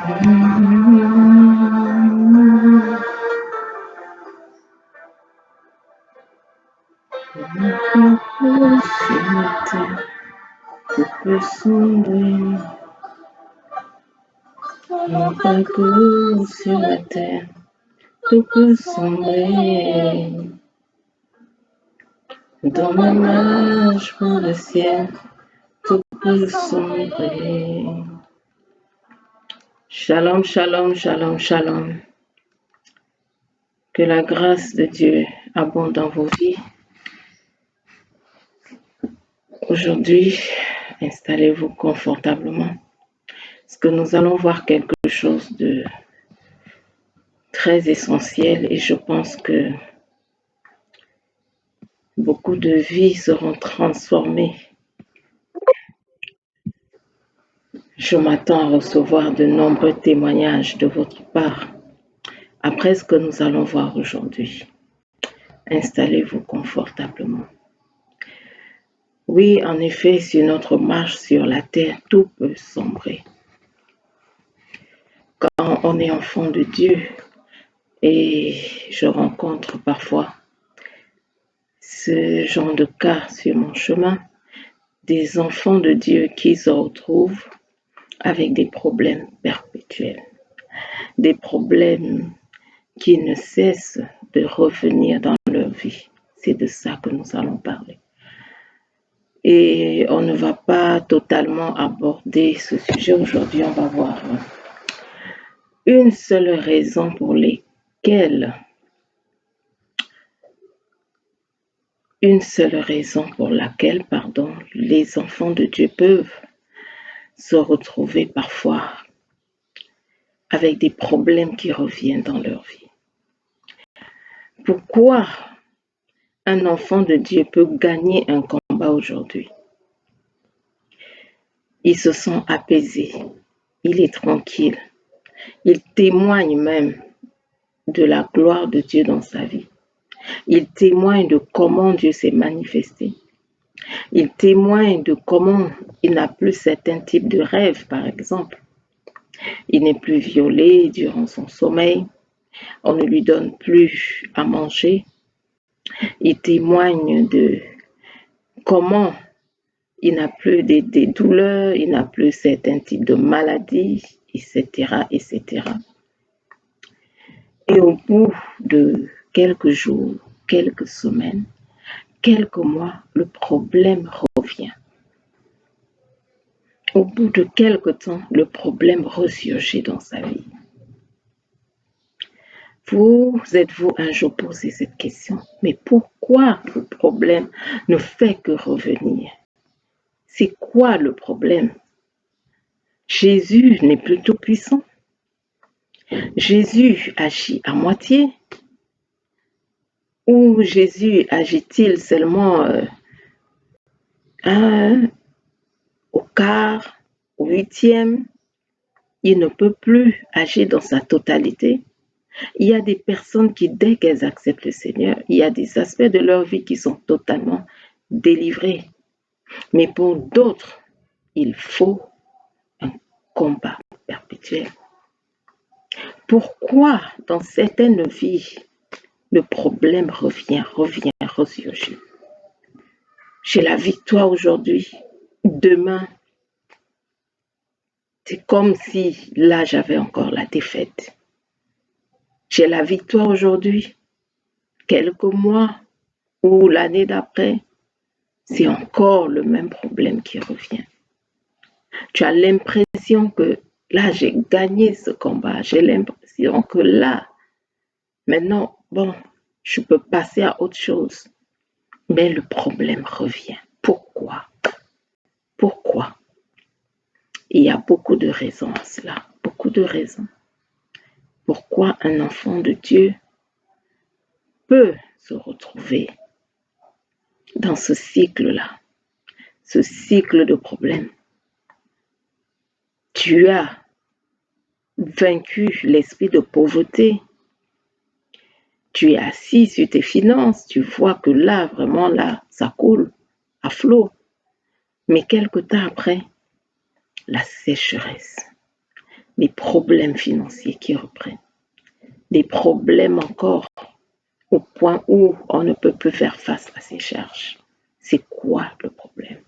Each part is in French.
Tout peut sombrer, mon parcours sur la terre, tout peut sombrer. Dans ma marche pour le ciel, tout peut sombrer. Shalom, shalom, shalom, shalom. Que la grâce de Dieu abonde dans vos vies. Aujourd'hui, installez-vous confortablement, parce que nous allons voir quelque chose de très essentiel et je pense que beaucoup de vies seront transformées. Je m'attends à recevoir de nombreux témoignages de votre part après ce que nous allons voir aujourd'hui. Installez-vous confortablement. Oui, en effet, sur notre marche sur la terre, tout peut sombrer. Quand on est enfant de Dieu, et je rencontre parfois ce genre de cas sur mon chemin, des enfants de Dieu qui se retrouvent avec des problèmes perpétuels, des problèmes qui ne cessent de revenir dans leur vie. C'est de ça que nous allons parler. Et on ne va pas totalement aborder ce sujet aujourd'hui, on va voir une seule raison pour laquelle les enfants de Dieu peuvent se retrouver parfois avec des problèmes qui reviennent dans leur vie. Pourquoi un enfant de Dieu peut gagner un combat aujourd'hui? Il se sent apaisé, il est tranquille, il témoigne même de la gloire de Dieu dans sa vie. Il témoigne de comment Dieu s'est manifesté. Il témoigne de comment il n'a plus certains types de rêves, par exemple. Il n'est plus violé durant son sommeil. On ne lui donne plus à manger. Il témoigne de comment il n'a plus des douleurs, il n'a plus certains types de maladies, etc., etc. Et au bout de quelques jours, quelques semaines, quelques mois, le problème revient. Au bout de quelque temps, le problème ressurgit dans sa vie. Vous êtes-vous un jour posé cette question? Mais pourquoi le problème ne fait que revenir? C'est quoi le problème? Jésus n'est plus tout puissant. Jésus agit à moitié. Ou Jésus agit-il seulement au quart, au huitième? Il ne peut plus agir dans sa totalité. Il y a des personnes qui, dès qu'elles acceptent le Seigneur, il y a des aspects de leur vie qui sont totalement délivrés. Mais pour d'autres, il faut un combat perpétuel. Pourquoi dans certaines vies, le problème ressurgit? J'ai la victoire aujourd'hui, demain, c'est comme si là j'avais encore la défaite. J'ai la victoire aujourd'hui, quelques mois ou l'année d'après, c'est encore le même problème qui revient. Tu as l'impression que là, j'ai gagné ce combat. J'ai l'impression que là, maintenant, bon, je peux passer à autre chose. Mais le problème revient. Pourquoi? Pourquoi? Il y a beaucoup de raisons à cela. Beaucoup de raisons. Pourquoi un enfant de Dieu peut se retrouver dans ce cycle-là, ce cycle de problèmes. Tu as vaincu l'esprit de pauvreté. Tu es assis sur tes finances, tu vois que là, vraiment, là, ça coule à flot. Mais quelque temps après, la sécheresse, des problèmes financiers qui reprennent, des problèmes encore au point où on ne peut plus faire face à ces charges. C'est quoi le problème?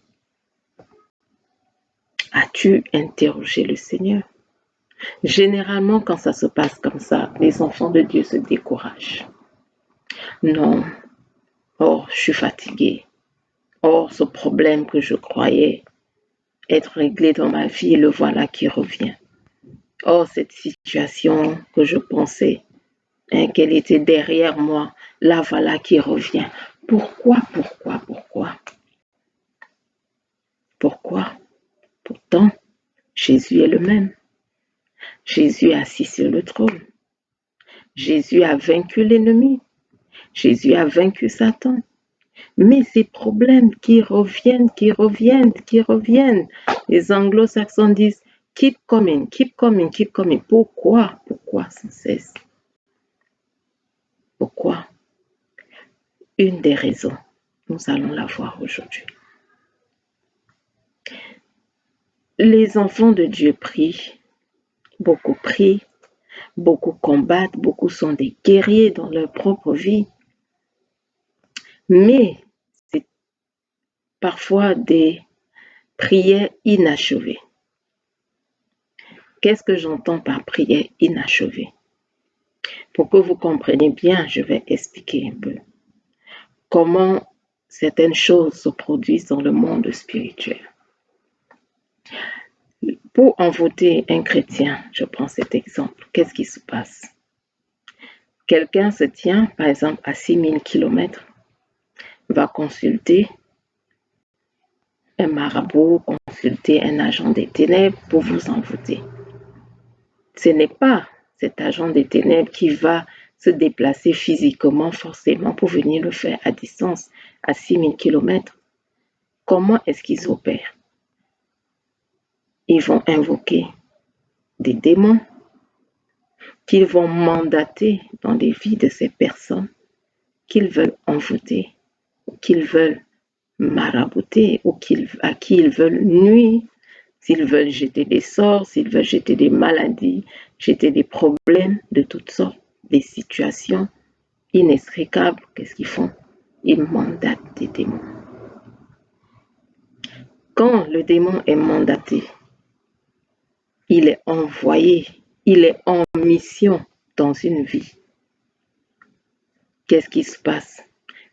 As-tu interrogé le Seigneur? Généralement, quand ça se passe comme ça, les enfants de Dieu se découragent. Non, oh, je suis fatiguée. Oh, ce problème que je croyais être réglé dans ma vie, le voilà qui revient. Oh, cette situation que je pensais qu'elle était derrière moi, la voilà qui revient. Pourquoi? Pourtant, Jésus est le même. Jésus est assis sur le trône. Jésus a vaincu l'ennemi. Jésus a vaincu Satan. Mais ces problèmes qui reviennent. Les anglo-saxons disent keep coming. Pourquoi sans cesse? Pourquoi? Une des raisons, nous allons la voir aujourd'hui. Les enfants de Dieu prient, beaucoup combattent, beaucoup sont des guerriers dans leur propre vie. Mais c'est parfois des prières inachevées. Qu'est-ce que j'entends par prière inachevée? Pour que vous compreniez bien, je vais expliquer un peu comment certaines choses se produisent dans le monde spirituel. Pour envoûter un chrétien, je prends cet exemple, qu'est-ce qui se passe? Quelqu'un se tient, par exemple, à 6000 km, va consulter un marabout, consulter un agent des ténèbres pour vous envoûter. Ce n'est pas cet agent des ténèbres qui va se déplacer physiquement forcément pour venir le faire à distance, à 6000 km. Comment est-ce qu'ils opèrent? Ils vont invoquer des démons qu'ils vont mandater dans les vies de ces personnes qu'ils veulent envoûter, qu'ils veulent marabouter ou à qui ils veulent nuire, s'ils veulent jeter des sorts, s'ils veulent jeter des maladies, jeter des problèmes de toutes sortes, des situations inextricables. Qu'est-ce qu'ils font? Ils mandatent des démons. Quand le démon est mandaté, il est envoyé, il est en mission dans une vie. Qu'est-ce qui se passe?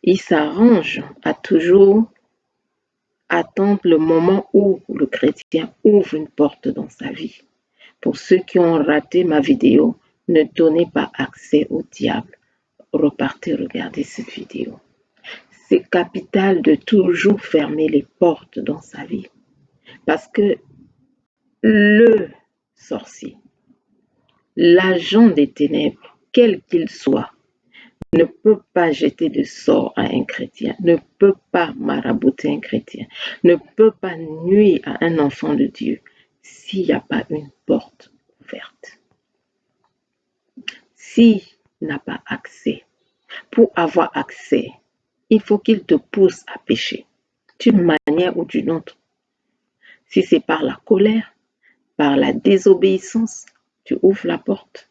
Il s'arrange à toujours attendre le moment où le chrétien ouvre une porte dans sa vie. Pour ceux qui ont raté ma vidéo, ne donnez pas accès au diable. Repartez regarder cette vidéo. C'est capital de toujours fermer les portes dans sa vie. Parce que le sorcier, l'agent des ténèbres, quel qu'il soit, ne peut pas jeter de sort à un chrétien, ne peut pas marabouter un chrétien, ne peut pas nuire à un enfant de Dieu s'il n'y a pas une porte ouverte. S'il n'a pas accès, pour avoir accès, il faut qu'il te pousse à pécher, d'une manière ou d'une autre. Si c'est par la colère, par la désobéissance, tu ouvres la porte.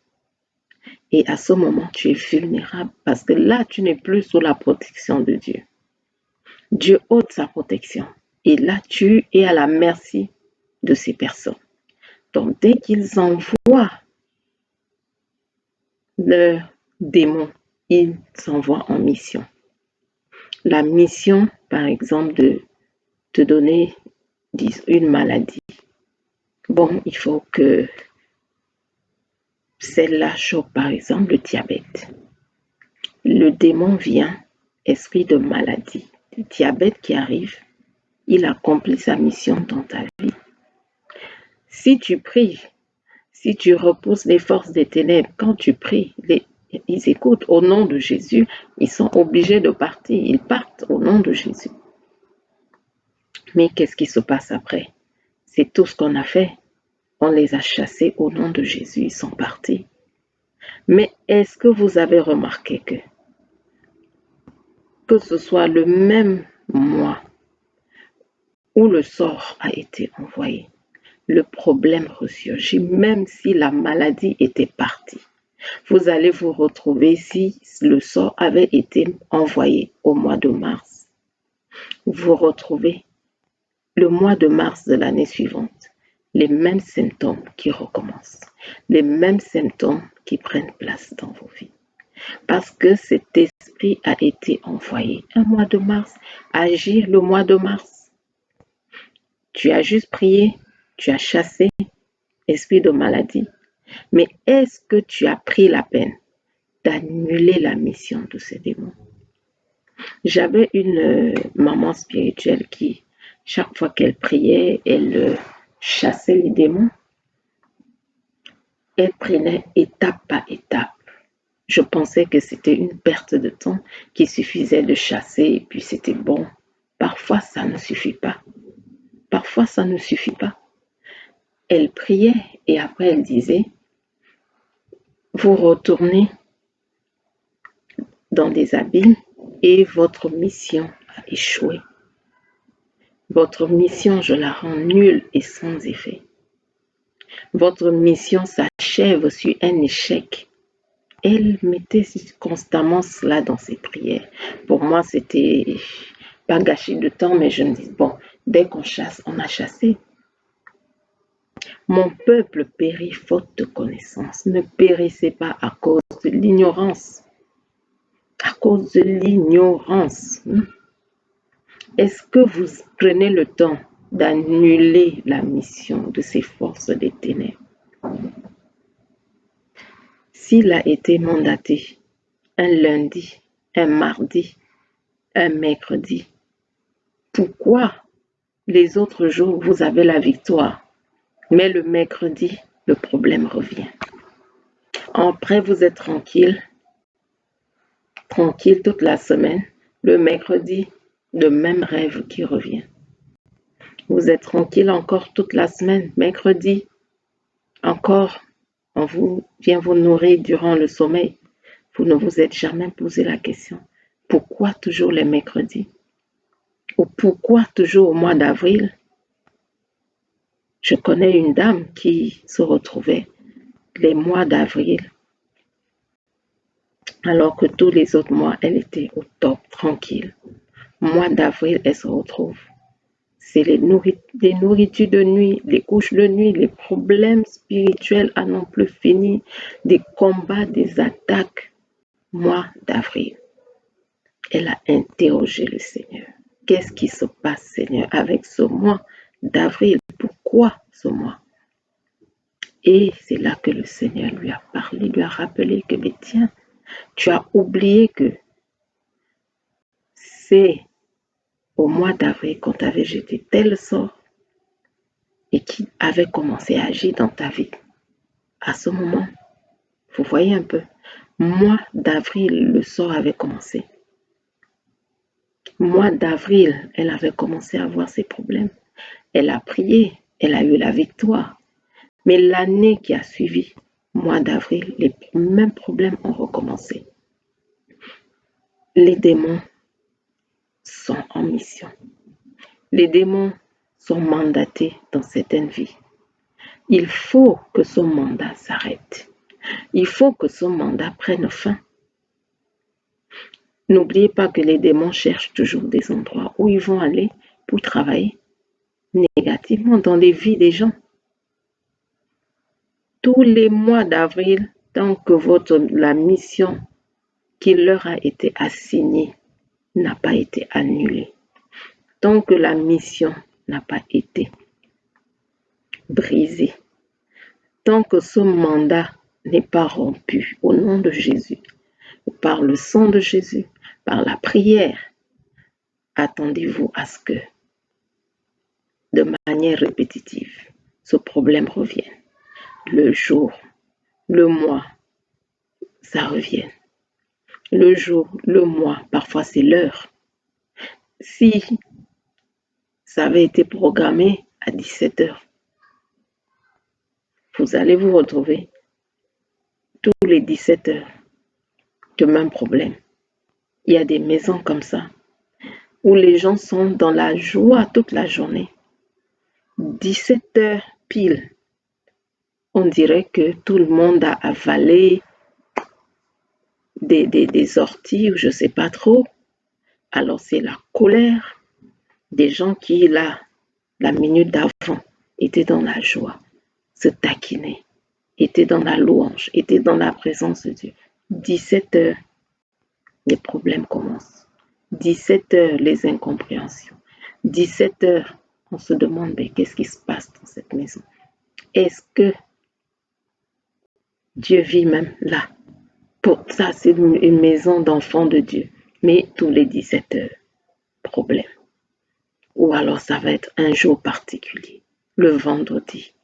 Et à ce moment, tu es vulnérable parce que là, tu n'es plus sous la protection de Dieu. Dieu ôte sa protection. Et là, tu es à la merci de ces personnes. Donc, dès qu'ils envoient le démon, ils s'envoient en mission. La mission, par exemple, de te donner une maladie. Bon, il faut que celle-là choque, par exemple, le diabète. Le démon vient, esprit de maladie, le diabète qui arrive, il accomplit sa mission dans ta vie. Si tu pries, si tu repousses les forces des ténèbres, quand tu pries, ils écoutent au nom de Jésus, ils sont obligés de partir, ils partent au nom de Jésus. Mais qu'est-ce qui se passe après? C'est tout ce qu'on a fait. On les a chassés au nom de Jésus, ils sont partis. Mais est-ce que vous avez remarqué que ce soit le même mois où le sort a été envoyé, le problème ressurgit, même si la maladie était partie. Vous allez vous retrouver si le sort avait été envoyé au mois de mars. Vous retrouvez le mois de mars de l'année suivante, les mêmes symptômes qui recommencent, les mêmes symptômes qui prennent place dans vos vies. Parce que cet esprit a été envoyé un mois de mars, agir le mois de mars. Tu as juste prié, tu as chassé esprit de maladie, mais est-ce que tu as pris la peine d'annuler la mission de ces démons? J'avais une maman spirituelle qui, chaque fois qu'elle priait, elle chassait les démons. Elle prenait étape par étape. Je pensais que c'était une perte de temps qu'il suffisait de chasser et puis c'était bon. Parfois, ça ne suffit pas. Parfois, ça ne suffit pas. Elle priait et après elle disait, vous retournez dans des abîmes et votre mission a échoué. Votre mission, je la rends nulle et sans effet. Votre mission s'achève sur un échec. Elle mettait constamment cela dans ses prières. Pour moi, c'était pas gâcher de temps, mais je me dis, bon, dès qu'on chasse, on a chassé. Mon peuple périt faute de connaissance. Ne périssez pas à cause de l'ignorance. À cause de l'ignorance. Est-ce que vous prenez le temps d'annuler la mission de ces forces des ténèbres? S'il a été mandaté un lundi, un mardi, un mercredi, pourquoi les autres jours vous avez la victoire, mais le mercredi, le problème revient? Après, vous êtes tranquille toute la semaine, le mercredi, le même rêve qui revient. Vous êtes tranquille encore toute la semaine, mercredi, encore, on vient vous nourrir durant le sommeil. Vous ne vous êtes jamais posé la question, pourquoi toujours les mercredis? Ou pourquoi toujours au mois d'avril? Je connais une dame qui se retrouvait les mois d'avril, alors que tous les autres mois, elle était au top, tranquille. Mois d'avril, elle se retrouve. C'est les nourritures de nuit, les couches de nuit, les problèmes spirituels à n'en plus finir, des combats, des attaques. Mois d'avril. Elle a interrogé le Seigneur. Qu'est-ce qui se passe, Seigneur, avec ce mois d'avril? Pourquoi ce mois? Et c'est là que le Seigneur lui a parlé, lui a rappelé que, mais tiens, tu as oublié que c'est au mois d'avril qu'on t'avait jeté tel sort et qui avait commencé à agir dans ta vie. À ce moment, vous voyez un peu, mois d'avril, le sort avait commencé. Mois d'avril, elle avait commencé à avoir ses problèmes. Elle a prié, elle a eu la victoire. Mais l'année qui a suivi, mois d'avril, les mêmes problèmes ont recommencé. Les démons sont en mission. Les démons sont mandatés dans certaines vies. Il faut que ce mandat s'arrête. Il faut que ce mandat prenne fin. N'oubliez pas que les démons cherchent toujours des endroits où ils vont aller pour travailler négativement dans les vies des gens. Tous les mois d'avril, tant que la mission qui leur a été assignée n'a pas été annulée, tant que la mission n'a pas été brisée, tant que ce mandat n'est pas rompu au nom de Jésus, par le sang de Jésus, par la prière, attendez-vous à ce que, de manière répétitive, ce problème revienne. Le jour, le mois, ça revient. Le jour, le mois, parfois c'est l'heure. Si ça avait été programmé à 17 h, vous allez vous retrouver tous les 17 h, le même problème. Il y a des maisons comme ça, où les gens sont dans la joie toute la journée. 17 h, pile. On dirait que tout le monde a avalé des orties ou je ne sais pas trop. Alors c'est la colère des gens qui, là, la minute d'avant, étaient dans la joie, se taquinaient, étaient dans la louange, étaient dans la présence de Dieu. 17 heures, les problèmes commencent. 17 heures, les incompréhensions. 17 heures, on se demande, mais qu'est-ce qui se passe dans cette maison? Est-ce que Dieu vit même là? Pour ça, c'est une maison d'enfants de Dieu. Mais tous les 17 heures, problème. Ou alors ça va être un jour particulier, le vendredi.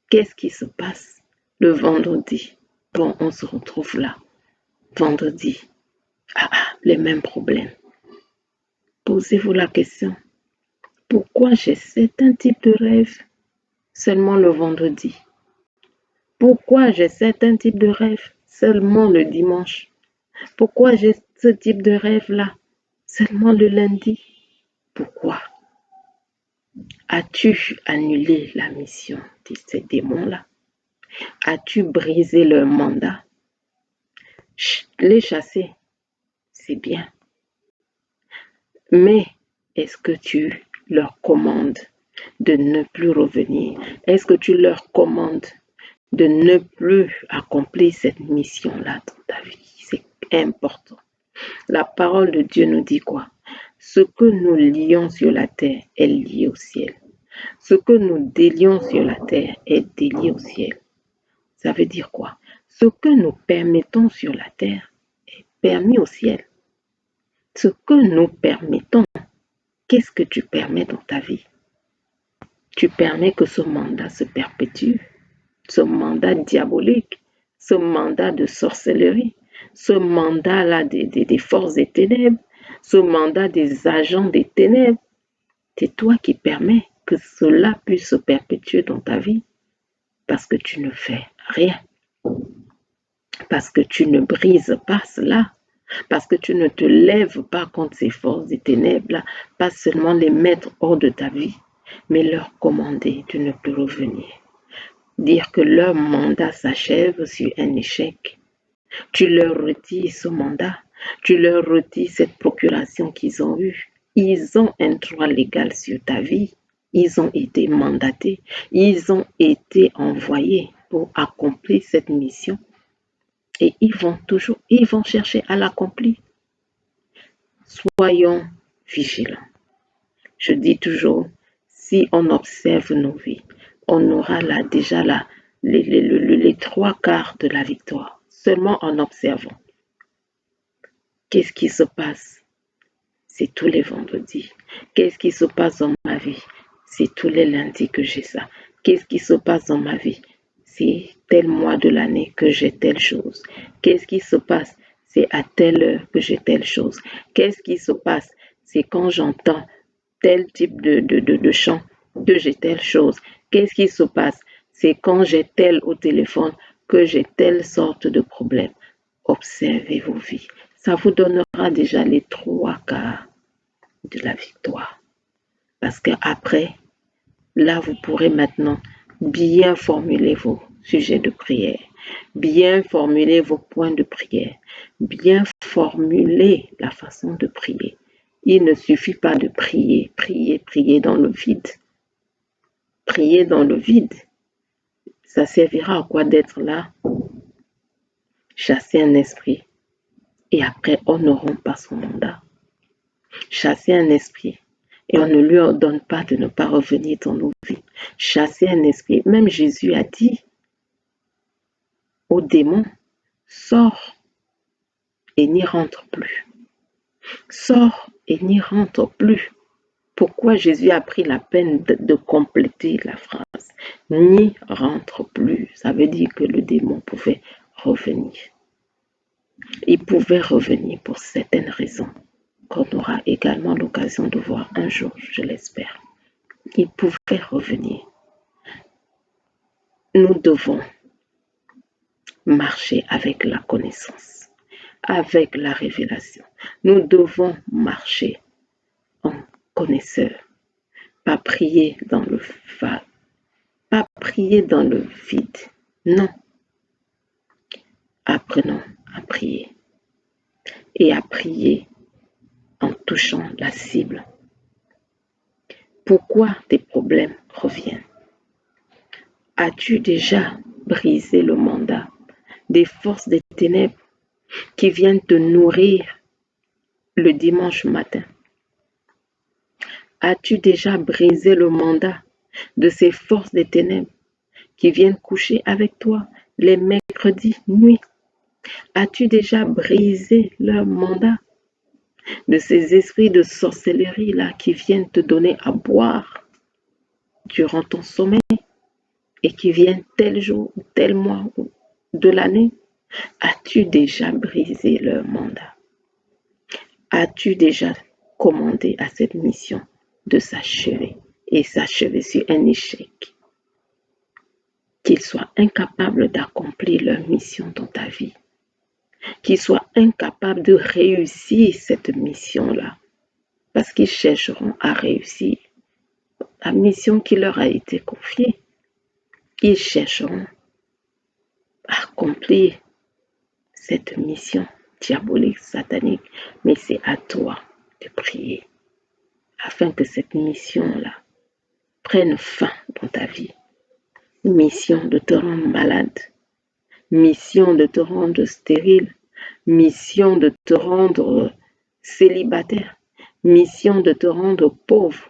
Qu'est-ce qui se passe le vendredi? Bon, on se retrouve là. Vendredi. Les mêmes problèmes. Posez-vous la question. Pourquoi j'ai certains types de rêves seulement le vendredi? Pourquoi j'ai certains types de rêves seulement le dimanche? Pourquoi j'ai ce type de rêve-là seulement le lundi? Pourquoi? As-tu annulé la mission de ces démons-là? As-tu brisé leur mandat? Les chasser, c'est bien. Mais est-ce que tu leur commandes de ne plus revenir? Est-ce que tu leur commandes de ne plus accomplir cette mission-là dans ta vie? C'est important. La parole de Dieu nous dit quoi? Ce que nous lions sur la terre est lié au ciel. Ce que nous délions sur la terre est délié au ciel. Ça veut dire quoi? Ce que nous permettons sur la terre est permis au ciel. Ce que nous permettons, qu'est-ce que tu permets dans ta vie? Tu permets que ce mandat se perpétue, ce mandat diabolique, ce mandat de sorcellerie, ce mandat-là des forces des ténèbres, ce mandat des agents des ténèbres. C'est toi qui permets que cela puisse se perpétuer dans ta vie parce que tu ne fais rien, parce que tu ne brises pas cela, parce que tu ne te lèves pas contre ces forces des ténèbres-là, pas seulement les mettre hors de ta vie, mais leur commander de ne plus revenir. Dire que leur mandat s'achève sur un échec. Tu leur retires ce mandat, tu leur retires cette procuration qu'ils ont eue. Ils ont un droit légal sur ta vie. Ils ont été mandatés, ils ont été envoyés pour accomplir cette mission. Et ils vont chercher à l'accomplir. Soyons vigilants. Je dis toujours, si on observe nos vies, on aura là déjà là les 3/4 de la victoire, seulement en observant. Qu'est-ce qui se passe? C'est tous les vendredis. Qu'est-ce qui se passe dans ma vie? C'est tous les lundis que j'ai ça. Qu'est-ce qui se passe dans ma vie? C'est tel mois de l'année que j'ai telle chose. Qu'est-ce qui se passe? C'est à telle heure que j'ai telle chose. Qu'est-ce qui se passe? C'est quand j'entends tel type de chant que j'ai telle chose. Qu'est-ce qui se passe? C'est quand j'ai tel au téléphone que j'ai telle sorte de problème. Observez vos vies. Ça vous donnera déjà les 3/4 de la victoire. Parce qu'après, là, vous pourrez maintenant bien formuler vos sujets de prière, bien formuler vos points de prière, bien formuler la façon de prier. Il ne suffit pas de prier, prier dans le vide. Prier dans le vide, ça servira à quoi d'être là? Chasser un esprit et après on ne rompt pas son mandat. Chasser un esprit et on ne lui ordonne pas de ne pas revenir dans nos vies. Chasser un esprit, même Jésus a dit aux démons, sors et n'y rentre plus. Sors et n'y rentre plus. Pourquoi Jésus a pris la peine de compléter la phrase? N'y rentre plus. Ça veut dire que le démon pouvait revenir. Il pouvait revenir pour certaines raisons qu'on aura également l'occasion de voir un jour, je l'espère. Il pouvait revenir. Nous devons marcher avec la connaissance, avec la révélation. Nous devons marcher en connaisseur, pas prier dans le vague, pas prier dans le vide. Non. Apprenons à prier. Et à prier en touchant la cible. Pourquoi tes problèmes reviennent? As-tu déjà brisé le mandat des forces des ténèbres qui viennent te nourrir le dimanche matin? As-tu déjà brisé le mandat de ces forces des ténèbres qui viennent coucher avec toi les mercredis nuit? As-tu déjà brisé leur mandat de ces esprits de sorcellerie-là qui viennent te donner à boire durant ton sommeil et qui viennent tel jour ou tel mois de l'année? As-tu déjà brisé leur mandat? As-tu déjà commandé à cette mission de s'achever et s'achever sur un échec? Qu'ils soient incapables d'accomplir leur mission dans ta vie. Qu'ils soient incapables de réussir cette mission-là. Parce qu'ils chercheront à réussir la mission qui leur a été confiée. Ils chercheront à accomplir cette mission diabolique, satanique. Mais c'est à toi de prier afin que cette mission-là prenne fin dans ta vie. Mission de te rendre malade, mission de te rendre stérile, mission de te rendre célibataire, mission de te rendre pauvre,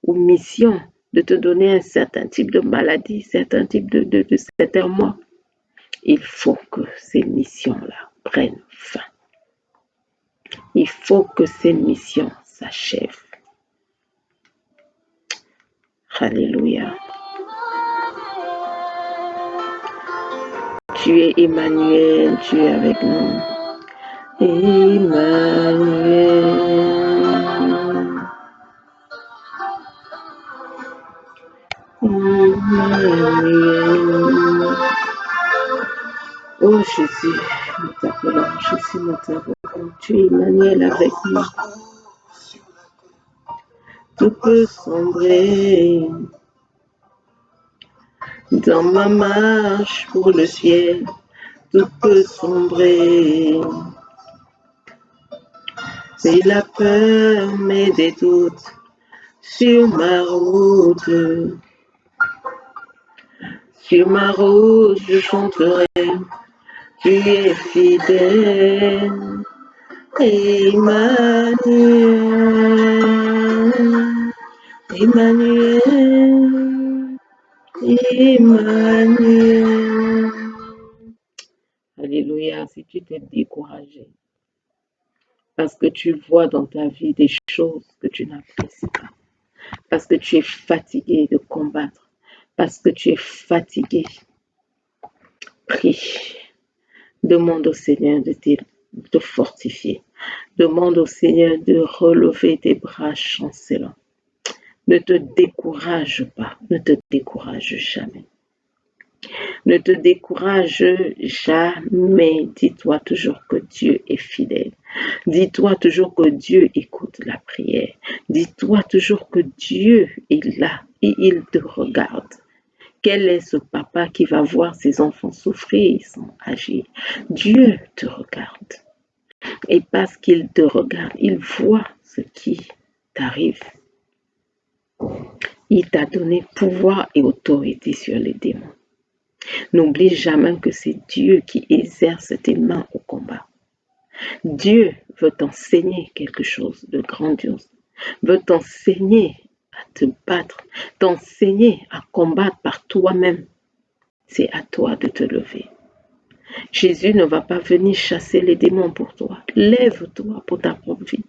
ou mission de te donner un certain type de maladie, certain type de certains mois. Il faut que ces missions-là prennent fin. Il faut que ces missions s'achèvent. Alléluia. Tu es Emmanuel, tu es avec nous. Emmanuel. Emmanuel. Oh Jésus, nous t'appelons, Jésus, nous t'appelons. Tu es Emmanuel avec nous. Tout peut sombrer dans ma marche pour le ciel. Tout peut sombrer. C'est la peur, mais des doutes sur ma route. Sur ma route, je chanterai. Tu es fidèle, Emmanuel, Emmanuel, Emmanuel. Alléluia, si tu t'es découragé, parce que tu vois dans ta vie des choses que tu n'apprécies pas, parce que tu es fatigué de combattre, parce que tu es fatigué, prie. Demande au Seigneur de te fortifier. Demande au Seigneur de relever tes bras chancelants. Ne te décourage pas, ne te décourage jamais. Ne te décourage jamais. Dis-toi toujours que Dieu est fidèle. Dis-toi toujours que Dieu écoute la prière. Dis-toi toujours que Dieu est là et il te regarde. Quel est ce papa qui va voir ses enfants souffrir sans agir? Dieu te regarde. Et parce qu'il te regarde, il voit ce qui t'arrive. Il t'a donné pouvoir et autorité sur les démons. N'oublie jamais que c'est Dieu qui exerce tes mains au combat. Dieu veut t'enseigner quelque chose de grandiose, veut t'enseigner à te battre, t'enseigner à combattre par toi-même. C'est à toi de te lever. Jésus ne va pas venir chasser les démons pour toi. Lève-toi pour ta propre vie.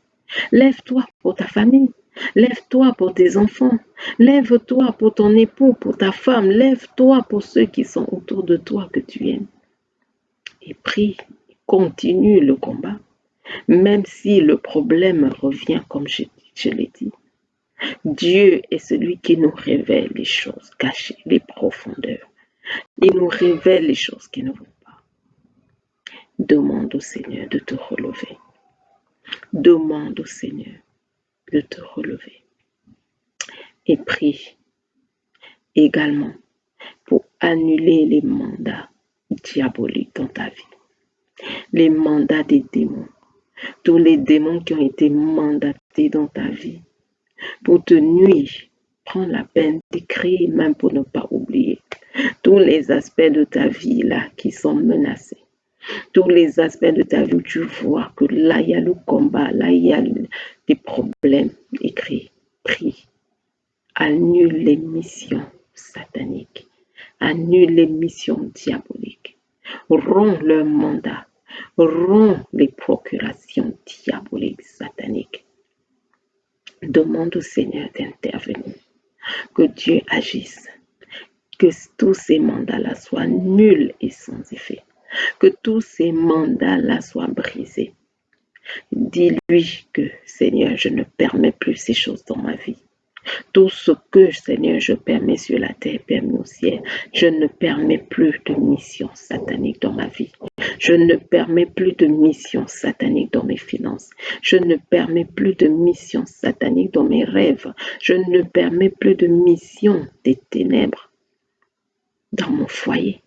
Lève-toi pour ta famille. Lève-toi pour tes enfants. Lève-toi pour ton époux, pour ta femme. Lève-toi pour ceux qui sont autour de toi que tu aimes. Et prie, continue le combat. Même si le problème revient comme je l'ai dit. Dieu est celui qui nous révèle les choses cachées, les profondeurs. Il nous révèle les choses qui ne vont pas. Demande au Seigneur de te relever. Demande au Seigneur de te relever. Et prie également pour annuler les mandats diaboliques dans ta vie, les mandats des démons, tous les démons qui ont été mandatés dans ta vie pour te nuire. Prends la peine d'écrire, même pour ne pas oublier tous les aspects de ta vie là qui sont menacés. Tous les aspects de ta vie où tu vois que là, il y a le combat, là, il y a des problèmes. Écris, prie. Annule les missions sataniques. Annule les missions diaboliques. Romps leur mandat. Romps les procurations diaboliques sataniques. Demande au Seigneur d'intervenir. Que Dieu agisse. Que tous ces mandats-là soient nuls et sans effet. Que tous ces mandats-là soient brisés. Dis-lui que, Seigneur, je ne permets plus ces choses dans ma vie. Tout ce que, Seigneur, je permets sur la terre, permets au ciel. Je ne permets plus de mission satanique dans ma vie. Je ne permets plus de mission satanique dans mes finances. Je ne permets plus de mission satanique dans mes rêves. Je ne permets plus de mission des ténèbres dans mon foyer,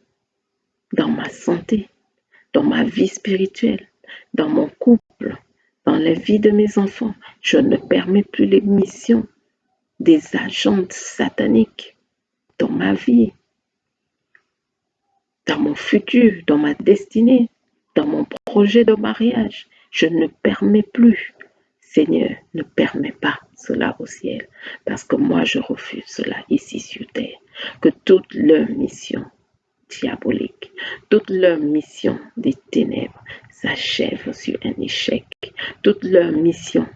dans ma santé, dans ma vie spirituelle, dans mon couple, dans la vie de mes enfants. Je ne permets plus les missions des agents sataniques dans ma vie, dans mon futur, dans ma destinée, dans mon projet de mariage. Je ne permets plus. Seigneur, ne permets pas cela au ciel, parce que moi je refuse cela ici sur terre. Que toute leur mission diabolique, toute leur mission des ténèbres s'achève sur un échec. Toute leur mission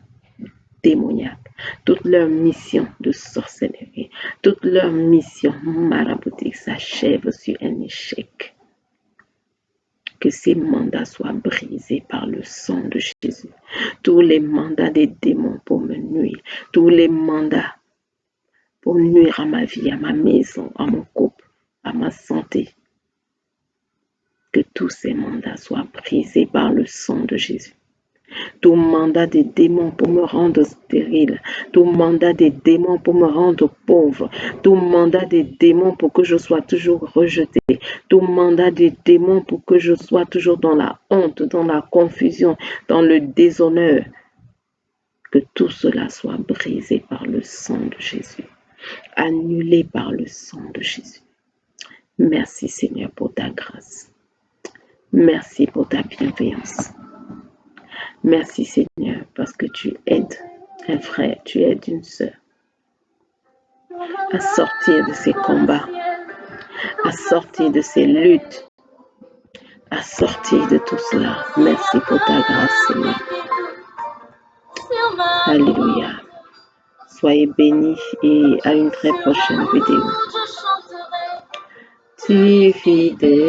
démoniaque, toute leur mission de sorcellerie, toute leur mission maraboutique s'achève sur un échec. Que ces mandats soient brisés par le sang de Jésus. Tous les mandats des démons pour me nuire, tous les mandats pour nuire à ma vie, à ma maison, à mon couple, à ma santé. Que tous ces mandats soient brisés par le sang de Jésus. Tout mandat des démons pour me rendre stérile, tout mandat des démons pour me rendre pauvre, tout mandat des démons pour que je sois toujours rejeté, tout mandat des démons pour que je sois toujours dans la honte, dans la confusion, dans le déshonneur. Que tout cela soit brisé par le sang de Jésus, annulé par le sang de Jésus. Merci Seigneur pour ta grâce. Merci pour ta bienveillance. Merci Seigneur parce que tu aides un frère, tu aides une sœur à sortir de ces combats, à sortir de ces luttes, à sortir de tout cela. Merci pour ta grâce Seigneur. Alléluia. Soyez bénis et à une très prochaine vidéo. Tu es fidèle.